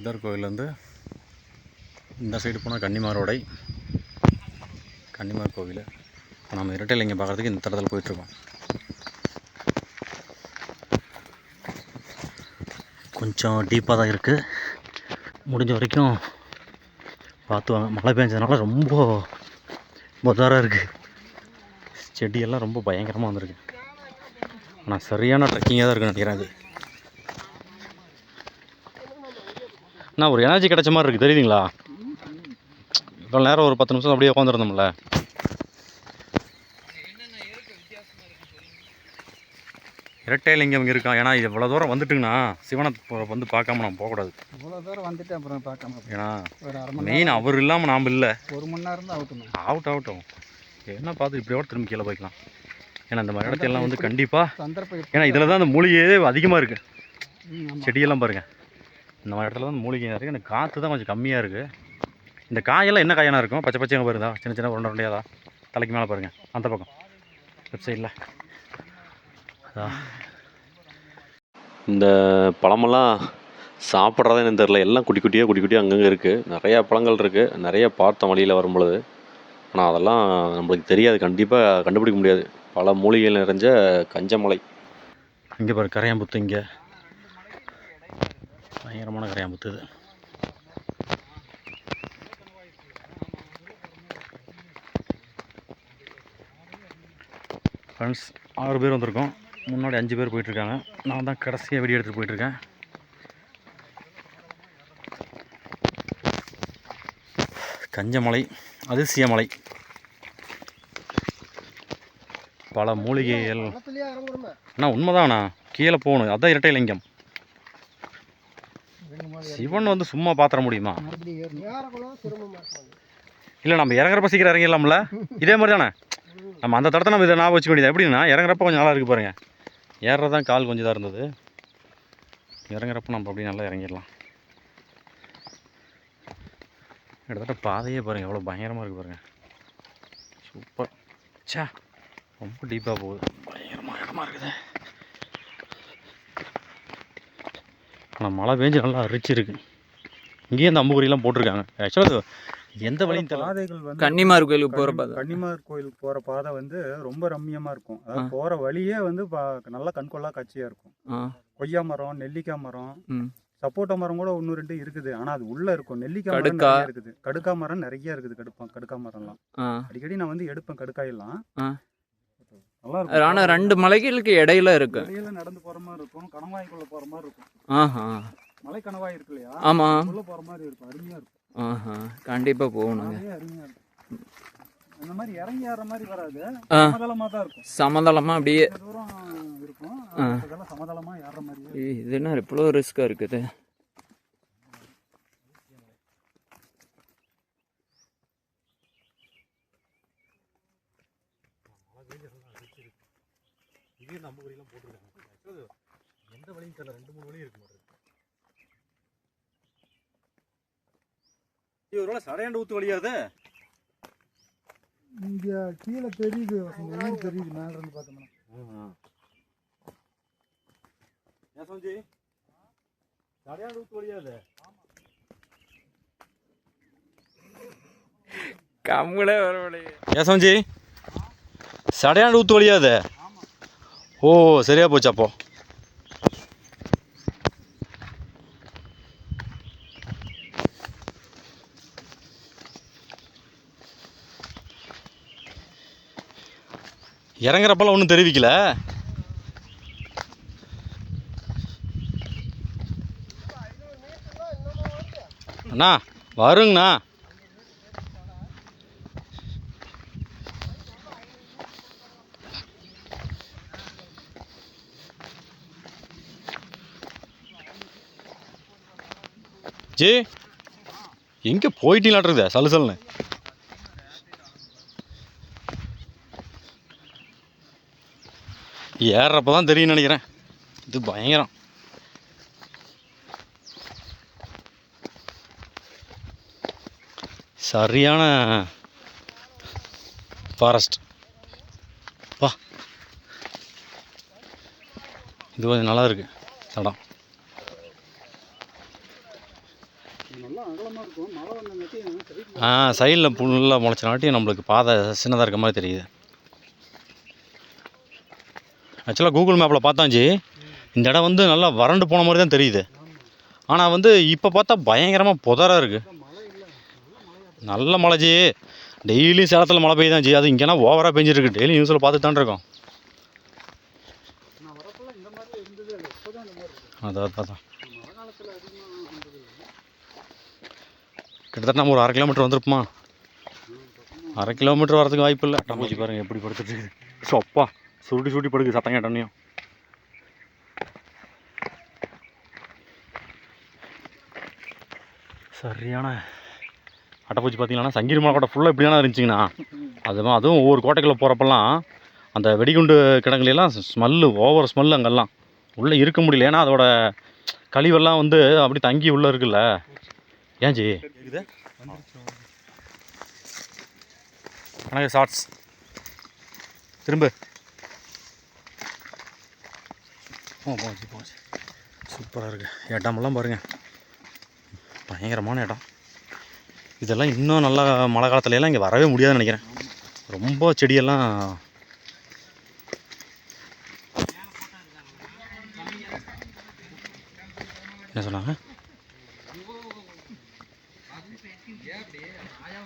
சித்தர் கோவிலேருந்து இந்த சைடு போனால் கன்னிமாரோடை, கன்னிமார் கோவில். இப்போ நம்ம இரட்டைலிங்கம் பார்க்குறதுக்கு இந்த தடத்தில் போயிட்டுருக்கோம். கொஞ்சம் டீப்பாக தான் இருக்குது, முடிஞ்ச வரைக்கும் பார்த்து வாங்க. மழை பெஞ்சதுனால ரொம்ப பொதாராக இருக்குது, செடியெல்லாம் ரொம்ப பயங்கரமாக வந்திருக்கு. ஆனால் சரியான ட்ரெக்கிங்காக தான் இருக்குன்னு நினைக்கிறேன். அது நான் ஒரு எனர்ஜி கிடைச்ச மாதிரி இருக்குது, தெரியுதுங்களா? இவ்வளோ நேரம் ஒரு 10 நிமிஷம் அப்படியே உட்காந்துருந்தோம்ல. இரட்டைலிங்கம் இங்கே இருக்கான். ஏன்னா இது இவ்வளோ தூரம் வந்துட்டுங்கண்ணா, சிவனை வந்து பார்க்காம நான் போகக்கூடாது. இவ்வளோ தூரம் வந்துட்டு அப்புறம் பார்க்காம, ஏன்னா மெயின் அவர் இல்லாமல் நாம் இல்லை. 1 மணி நேரம் தான் ஆகட்டும். என்ன பார்த்து இப்படியோட திரும்பி கீழே போய்க்கலாம். ஏன்னா இந்த மாதிரி இடத்தையெல்லாம் வந்து கண்டிப்பாக, ஏன்னா இதில் தான் அந்த மூலிகையே அதிகமாக இருக்குது. செடியெல்லாம் பாருங்கள், இந்த மாதிரி இடத்துல தான் மூலிகையாக இருக்குது. எனக்கு காற்று தான் கொஞ்சம் கம்மியாக இருக்குது. இந்த காயெல்லாம் என்ன காயனா இருக்கும்? பச்சை பச்சையாக பாருதா, சின்ன சின்ன உருண்டை உருண்டையாதா, தலைக்கு மேலே பாருங்கள், அந்த பக்கம் லெஃப்ட் சைடில். அதான் இந்த பழமெல்லாம் சாப்பிட்றதா எனக்கு தெரில. எல்லாம் குட்டி குட்டியாக அங்கங்கே இருக்குது. நிறையா பழங்கள் இருக்குது, நிறைய பார்த்தோம் வழியில் வரும்பொழுது. ஆனால் அதெல்லாம் நம்மளுக்கு தெரியாது, கண்டிப்பாக கண்டுபிடிக்க முடியாது. பல மூலிகைகள் நிறைஞ்ச கஞ்சமலை. இங்கே பாரு கரையாம்புத்து, இங்கே பயங்கரமான கரையாம்புத்து. இது ஃப்ரெண்ட்ஸ் 6 பேர் வந்திருக்கோம். முன்னாடி 5 பேர் போயிட்டுருக்காங்க. நான் தான் கடைசியாக வெடி எடுத்துகிட்டு போயிட்டுருக்கேன். கஞ்சமலை, அதிசயமலை, பல மூலிகைகள். அண்ணா உண்மைதாண்ணா, கீழே போகணும். அதுதான் இரட்டைலிங்கம். சிவன் வந்து சும்மா பாத்திர முடியுமா? இல்லை, நம்ம இறங்குறப்ப சீக்கிரம் இறங்கிடலாம்ல. இதே மாதிரி தானே நம்ம அந்த தடத்தை நம்ம இதை ஞாபகம் வச்சுக்க வேண்டியது. எப்படின்னா இறங்குறப்ப கொஞ்சம் நல்லா இருக்குது பாருங்கள். ஏறுறதான் கால் கொஞ்சம் தான் இருந்தது, இறங்குறப்ப நம்ம அப்படியே நல்லா இறங்கிடலாம். கிட்டத்தட்ட பாதையே பாருங்கள் எவ்வளோ பயங்கரமாக இருக்குது பாருங்கள். சூப்பர். சே, ரொம்ப டீப்பாக போகுது, பயங்கரமாக இடமா இருக்குது. ஆனால் மழை பெஞ்சு நல்லா அரிச்சிருக்கு. இங்கேயே இந்த அம்புக்குறியெல்லாம் போட்டிருக்காங்க. ஆக்சுவலாக எந்த வழியும் பாதைகள் வந்து கன்னிமார் கோயிலுக்கு போகிற பாதை, கன்னிமார் கோயிலுக்கு போகிற பாதை வந்து ரொம்ப ரம்மியமாக இருக்கும். அதாவது போகிற வழியே வந்து நல்லா கண்கொள்ளா காட்சியாக இருக்கும். கொய்யா மரம், நெல்லிக்காய் மரம், சப்போட்டா மரம் கூட 1-2 இருக்குது. ஆனால் அது உள்ளே இருக்கும். நெல்லிக்காய் மரம் நிறைய இருக்குது, கடுக்கா மரம் நிறைய இருக்குது. கடுக்கா மரம்லாம் அடிக்கடி நான் வந்து எடுப்பேன். கடுக்காயெல்லாம் நல்லா இருக்கும். ஆனால் 2 மலைகளுக்கு இடையில இருக்கு. இடையில நடந்து போகிற மாதிரி இருக்கும், கணவாய்க்குள்ளே போகிற மாதிரி இருக்கும். மலை கணவாய் இருக்கு இல்லையா, ஆமாம், உள்ள போகிற மாதிரி இருக்கும். அருமையாக இருக்கும். கண்டிப்பாக போகணுங்க. அருமையாக இருக்கும். இந்த மாதிரி இறங்கி ஏற மாதிரி வராது, சமதளமாக தான் இருக்கும். சமதளமாக அப்படியே தூரம் இருக்கும், சமதளமாக ஏற மாதிரி. இது என்ன இவ்வளோ ரிஸ்க்காக இருக்குது? எந்த வழியும் தெரியல, 2-3 வழி இருக்கு. ஒருவேளை சடையாண்டு ஊத்து வழியாது. இங்க கீழே தெரியுது, தெரியுது மேல இருந்து பார்த்தோம்னா. ஏன் சோஞ்சி சடையாண்டு ஊத்து வழியாது? கம்முனே வர வழி. ஏன் சோஞ்சி சடையாண்டு ஊத்து வழியாது? ஓ, சரியா போச்சு. அப்போ இறங்குறப்பெல்லாம் ஒன்றும் தெரிவிக்கல. அண்ணா வருங்கண்ணா. ஜி எங்கே போயிட்டீங்களாட்டுருக்குதே சலுசல்னு. ஏறுறப்ப தான் தெரியும்னு நினைக்கிறேன். இது பயங்கரம். சரியான ஃபாரஸ்ட். வா, இது கொஞ்சம் நல்லா இருக்குது இடம். சைடில் ஃபுல்லாக முளைச்சனாட்டி நம்மளுக்கு பாதை சின்னதாக இருக்க மாதிரி தெரியுது. ஆக்சுவலாக கூகுள் மேப்பில் பார்த்தாச்சு இந்த இடம் வந்து நல்லா வறண்டு போன மாதிரி தான் தெரியுது. ஆனால் வந்து இப்போ பார்த்தா பயங்கரமாக புதராக இருக்குது. நல்ல மழை ஜி, டெய்லியும் சேலத்தில் மழை பெய்யுதான் ஜி. அது இங்கேனா ஓவராக பெஞ்சிருக்கு. டெய்லி நியூஸில் பார்த்துட்டு தான் இருக்கோம். அதான் கிட்டத்தட்ட நம்ம ஒரு 1/2 கிலோமீட்டர் வந்துருப்போமா? 1/2 கிலோமீட்டர் வரதுக்கு வாய்ப்பு இல்லை. டம்மாச்சி பாருங்கள் எப்படி படுத்துட்டு இருக்குது. ஸோ அப்பா சுருட்டி படுக்கு சத்தம் கேட்டோன்னையும். சரியான அட்டைப்பூச்சி பார்த்தீங்கன்னா சங்கீர் மலை கோட்டை ஃபுல்லாக இப்படி தானே இருந்துச்சிங்கண்ணா. அதுவும் ஒவ்வொரு கோட்டைக்குள்ளே போகிறப்பெல்லாம் அந்த வெடிகுண்டு கிடங்குலாம் ஸ்மெல்லு, ஓவர் ஸ்மெல்லு அங்கெல்லாம் உள்ளே இருக்க முடியல. ஏன்னா அதோட கழிவெல்லாம் வந்து அப்படி தங்கி உள்ளே இருக்குல்ல. ஏன் ஜி கணக்கு ஷார்ட்ஸ் திரும்ப போச்சு. சூப்பராக இருக்குது. இடமெல்லாம் பாருங்கள், பயங்கரமான இடம். இதெல்லாம் இன்னும் நல்லா மழை காலத்துலலாம் இங்கே வரவே முடியாதுன்னு நினைக்கிறேன். ரொம்ப செடியெல்லாம் என்ன சொன்னாங்க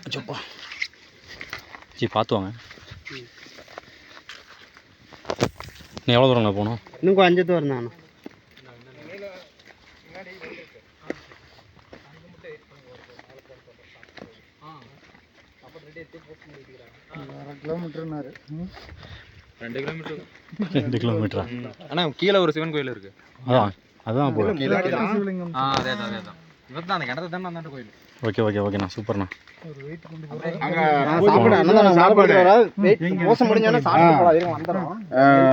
அச்சோப்பா ஜி பார்த்து வாங்க. நீ எவ்வளோ தூரங்க போகணும்? இன்னும் 5 தூரம் தானே. கிலோமீட்டர்னாரு 2 கிலோமீட்டரா? ஆனால் கீழே ஒரு சிவன் கோயில் இருக்கு. அதான் போதும். அதேதான் இவன் தான் அந்த கிணத்து தானே அந்த கோயில். ஓகேண்ணா சூப்பர்ண்ணா.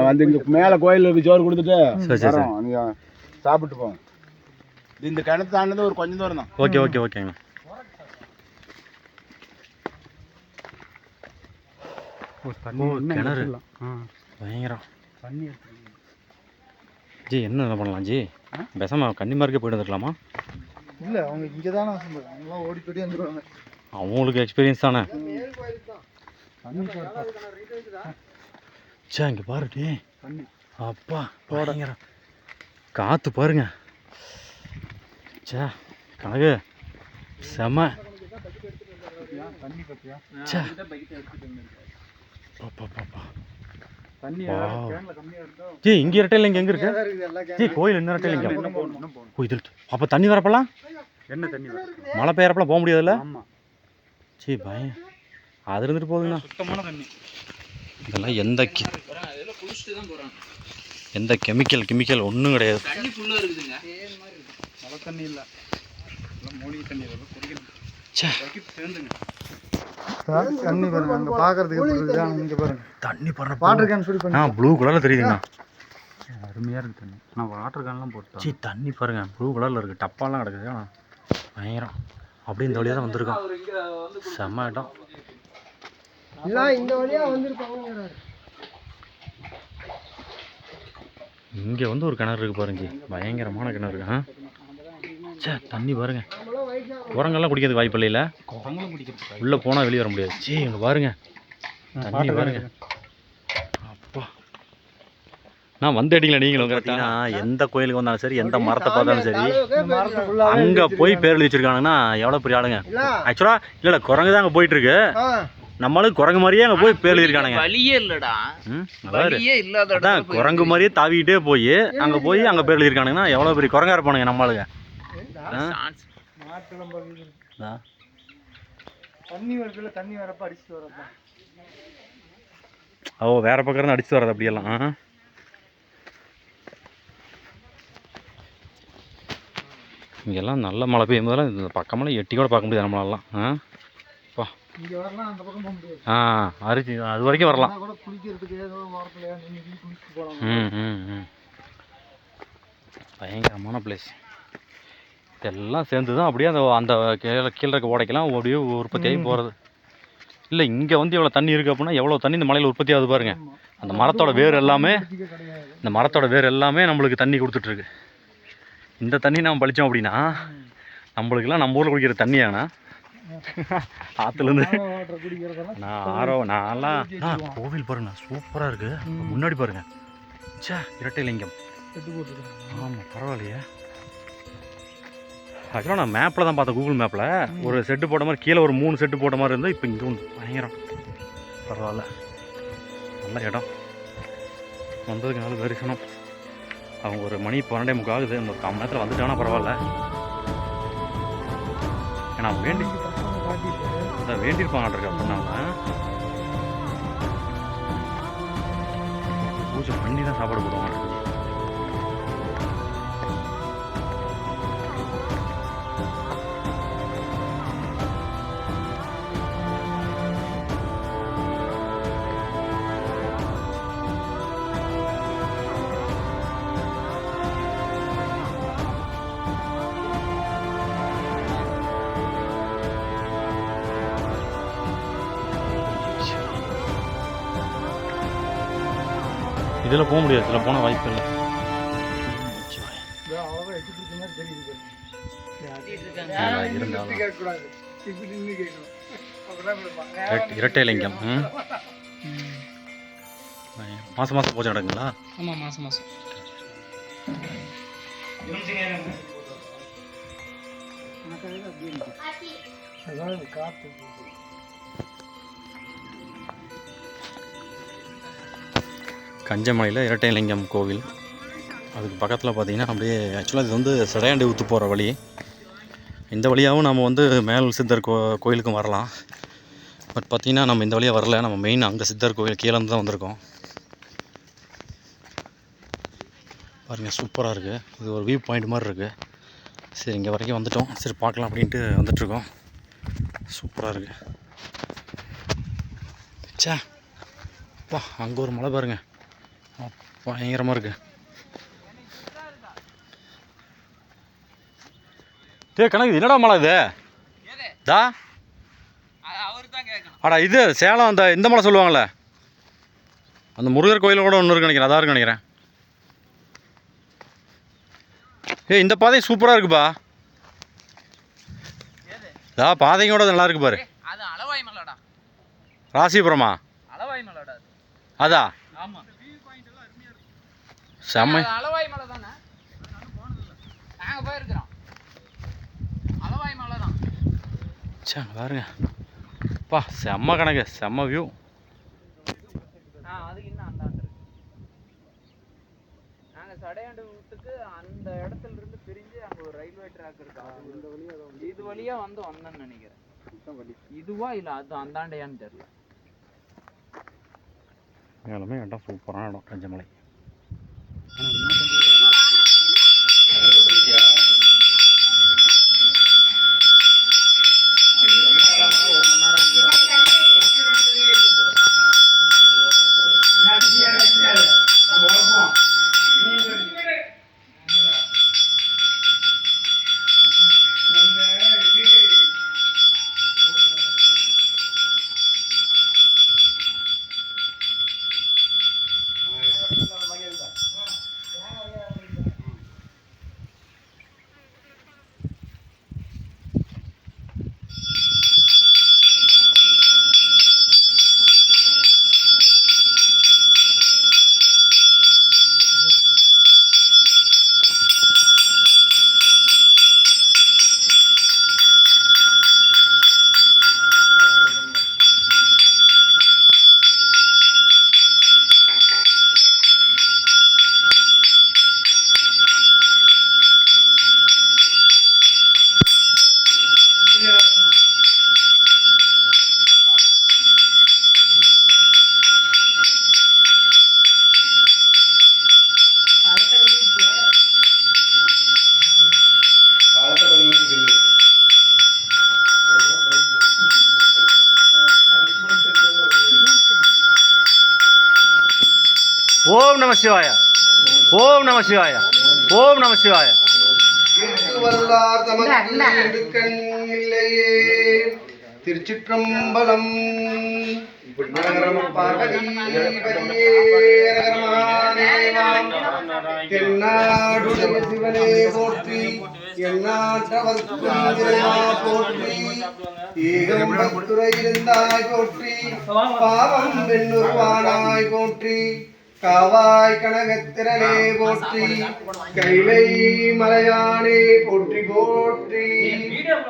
வந்து இங்க மேல கோயிலுக்கு ஜோறு கொடுத்துட்டு சாப்பிட்டு போவோம். இந்த கிணத்து தாண்டது ஒரு கொஞ்சம் தூரம் தான். ஓகேங்கண்ணா. கிணறு பயங்கரம். ஜி என்ன பண்ணலாம் ஜி? பேசாம கன்னிமார்க்கே போயிட்டு வந்துருக்கலாமா? இல்லை, அவங்க இங்கே தானே அவங்களாம் ஓடி வந்துடுவாங்க. அவங்களுக்கு எக்ஸ்பீரியன்ஸ் தானே. சே இங்கே பாரு டே, அப்பா பயங்கரம் காற்று பாருங்க. சே கனகு செம. சே ஜி இங்கே இரட்டையில் இங்கே எங்கே இருக்கு ஜி கோயில்? என்ன இரட்டையில் இங்கே கோயில்? அப்போ தண்ணி வரப்பெல்லாம் என்ன தண்ணி மழை பெய்யறப்பெல்லாம் போக முடியாதுல்ல? சரி பயம் அது இருந்துட்டு போகுதுண்ணா. சுத்தமான தண்ணி. இதெல்லாம் எந்த கெமிக்கல் ஒன்றும் கிடையாது. மழை தண்ணி இல்லை, மூலிகை தண்ணி. தண்ணி பாருங்க, அங்கே பார்க்கறதுக்கு இங்கே பாருங்க தண்ணி படுற வாட்டர் கேன் சொல்லி பண்ணி ப்ளூ கலரில் தெரியுதுங்கண்ணா. அருமையாக இருக்குது தண்ணி. நான் வாட்டர் கேன்லாம் போட்டேன். சரி தண்ணி பாருங்க ப்ளூ கலரில் இருக்குது. டப்பாலாம் கிடக்குது. ஆனால் பயங்கரம். அப்படியே இந்த வழியாக தான் வந்திருக்கோம். செம்ம இடம். இந்த வழியாக வந்திருப்பாங்க. இங்கே வந்து ஒரு கிணறு இருக்குது பாருங்க, பயங்கரமான கிணறு. சே தண்ணி பாருங்க. குரங்கெல்லாம் குடிக்கிறதுக்கு வாய்ப்பு இல்லைல்ல? குரங்கெல்லாம் குடிக்கிறது உள்ளே போனால் வெளியே வர முடியாது. சரி இங்கே பாருங்க தண்ணி பாருங்க. அப்பா நான் வந்து அடிக்கல. நீங்களும் கரெக்டாக எந்த கோயிலுக்கு வந்தாலும் சரி, எந்த மரத்தை பார்த்தாலும் சரி, அங்கே போய் பேர் எழுதி வச்சிருக்காங்கன்னா எவ்வளோ பெரிய ஆளுங்க. ஆக்சுவலாக இல்லை குரங்கு தான் அங்கே போயிட்டு இருக்கு. நம்மளுக்கு குரங்கு மாதிரியே அங்கே போய் பேர் எழுதிருக்கானுங்க. வழியே இல்லடா, வழியே இல்லாத அதான் குரங்கு மாதிரியே தாவிக்கிட்டே போய் அங்கே பேர் எழுதிருக்கானுங்கன்னா எவ்வளோ பெரிய குரங்கா இருப்பானுங்க நம்மளுக்கு. தண்ணி வரல, தண்ணி வரப்ப அடிச்சுட்டு வரப்ப வேற பக்கம் இருந்து அடிச்சுட்டு வர்றது அப்படியெல்லாம். இங்கெல்லாம் நல்ல மழை பெய்யும் போதெல்லாம் இந்த பக்கமெல்லாம் எட்டி கூட பார்க்க முடியாது நம்மளாலாம். அப்பா இங்கே வரலாம், அந்த பக்கம் போக முடியாது. அரிசி அது வரைக்கும் வரலாம். கூட குளிக்கிறதுக்கு ஏதோ மரத்தில் குளிச்சுட்டு போகலாம். பயங்கரமான பிளேஸ். இதெல்லாம் சேர்ந்து தான் அப்படியே அந்த கீழே இருக்க ஓடைக்கெல்லாம் அப்படியே உற்பத்தியாகி போகிறது. இல்லை இங்கே வந்து எவ்வளோ தண்ணி இருக்குது அப்படின்னா எவ்வளோ தண்ணி இந்த மலையில் உற்பத்தி ஆகுது பாருங்கள். அந்த மரத்தோட வேர் எல்லாமே நம்மளுக்கு தண்ணி கொடுத்துட்ருக்கு. இந்த தண்ணி நம்ம பழித்தோம் அப்படின்னா நம்மளுக்கெல்லாம் நம்ம ஊரில் குடிக்கிற தண்ணியாண்ணா ஆற்றுலேருந்து நான்லாம் கோவில் பாருங்க சூப்பராக இருக்குது. முன்னாடி பாருங்க சே இரட்டை லிங்கம். ஆமாம் பரவாயில்லையே. ஆக்சுவலாக நான் மேப்பில் தான் பார்த்தேன், கூகுள் மேப்பில் ஒரு செட்டு போட்ட மாதிரி கீழே ஒரு 3 செட்டு போட்ட மாதிரி இருந்தால் இப்போ இங்கே வந்து பயங்கரம். பரவாயில்ல நல்ல இடம். வந்ததுக்கு நல்ல தரிசனம். அவங்க ஒரு மணி 12:45 ஆகுது. இன்னொரு 1/4 மணி நேரத்தில் வந்துட்டாங்கன்னா பரவாயில்ல. ஏன்னா வேண்டியிருப்பாங்க அப்படின்னா பூஜை பண்ணி தான் சாப்பாடு போடுவாங்க. இதில் போக முடியாது, இதில் போனால் வாய்ப்பு இல்லை. இருந்தாலும் இரட்டை லிங்கம் மாதம் மாதம் பூஜை நடக்குங்களா? ஆமாம் மாதம் மாதம். கஞ்சமலையில் இரட்டை லிங்கம் கோவில். அதுக்கு பக்கத்தில் பார்த்தீங்கன்னா அப்படியே ஆக்சுவலாக இது வந்து சடையாண்டி ஊற்று போகிற வழி. இந்த வழியாகவும் நம்ம வந்து மேல் சித்தர் கோயிலுக்கும் வரலாம். பட் பார்த்திங்கன்னா நம்ம இந்த வழியாக வரல. நம்ம மெயின் அங்கே சித்தர் கோயில் கீழேருந்து தான் வந்திருக்கோம். பாருங்கள் சூப்பராக இருக்குது. இது ஒரு வியூ பாயிண்ட் மாதிரி இருக்குது. சரி இங்கே வரைக்கும் வந்துட்டோம், சரி பார்க்கலாம் அப்படின்ட்டு வந்துட்ருக்கோம். சூப்பராக இருக்குது. சே அப்பா அங்கே ஒரு மலை பாருங்கள், பயங்கரமாக இருக்குது. கணக்கு என்னடா மலை இது? தா அடா இது சேலம் அந்த இந்த மலை சொல்லுவாங்கள்ல, அந்த முருகர் கோயில் கூட ஒன்று இருக்குன்னு நினைக்கிறேன், அதான் இருக்குன்னு நினைக்கிறேன். இந்த பாதை சூப்பராக இருக்குப்பா. தா பாதையும் கூட நல்லா இருக்கு பாரு. ராசிபுரமா? அதா செம்ம. அளவாய் மலை தானே, நாங்க போயிருக்கிறோம். அளவாய் மலை தான். சே பாருங்க பா, செம்ம கணக்கு, செம்ம வியூ. அதுக்கு இன்னும் அந்தாண்டு இருக்கு. நாங்க சடையாண்டு வீட்டுக்கு அந்த இடத்துல இருந்து பிரிஞ்சு அங்க ஒரு ரயில்வே ட்ராக் இருக்கு. இது வழியா வந்து வந்தேன்னு நினைக்கிறேன். இதுவா இல்ல அது அந்தாண்டையான்னு தெரியல. எல்லாமே இடம் சூப்பரான இடம் கஞ்சமலை. ஓம் நம சிவாய, ஓம் நம சிவாய, ஓம் நம சிவாய. திருச்சிற்றம்பலம் நகரம் பார்வதி பரியே நகரமாதேவாம் தென்னாடுடைய சிவனே போற்றி எந்நாட்டவர்க்கும் இறைவா போற்றி ஏகம்பத்துரை இருந்தாய் போற்றி பாவம் வெண்ணுருவானாய் போற்றி காவாய் கனகத்திரளே போற்றி கைலை மலையானே போற்றி போற்றி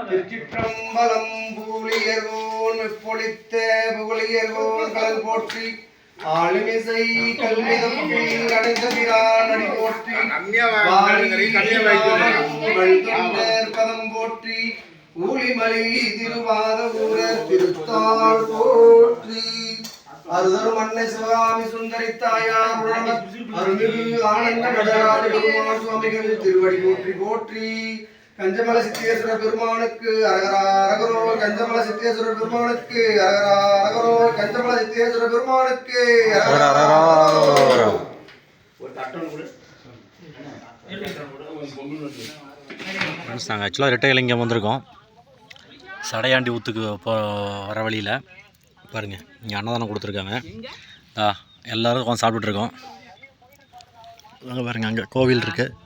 திருச்சிற்றம்பலம் பூலியர்கோன் பொழித்த புகழியர்கோன் கலல் போற்றி ஆளுமிசை கல்விதம் அடைந்ததிரான் அடி போற்றி பதம் போற்றி ஊழிமலை திருவாத ஊரர் திருத்தாள் போற்றி அருதரும் அன்னை சிவகாமி சுந்தரி தாயார் அருள்மிகு ஆனந்த நடராஜ பெருமாள் சுவாமிகள் திருவடி போற்றி போற்றி கஞ்சமல சித்தேஸ்வர பெருமானுக்கு அரகரா அரகரோ கஞ்சமல சித்தேஸ்வர பெருமானுக்கு அரகரா அரகரோ கஞ்சமல சித்தேஸ்வர பெருமானுக்கு ஃப்ரெண்ட்ஸ் நாங்கள் ஆக்சுவலாக ரெட்டையிலிங்கம் வந்திருக்கோம் சடையாண்டி ஊற்றுக்கு வர வழியில் பாருங்கள் இங்கே அன்னதானம் கொடுத்துருக்காங்க எல்லோரும் உட்காந்து சாப்பிட்டுட்ருக்கோம் அங்கே பாருங்கள் அங்கே கோவில் இருக்குது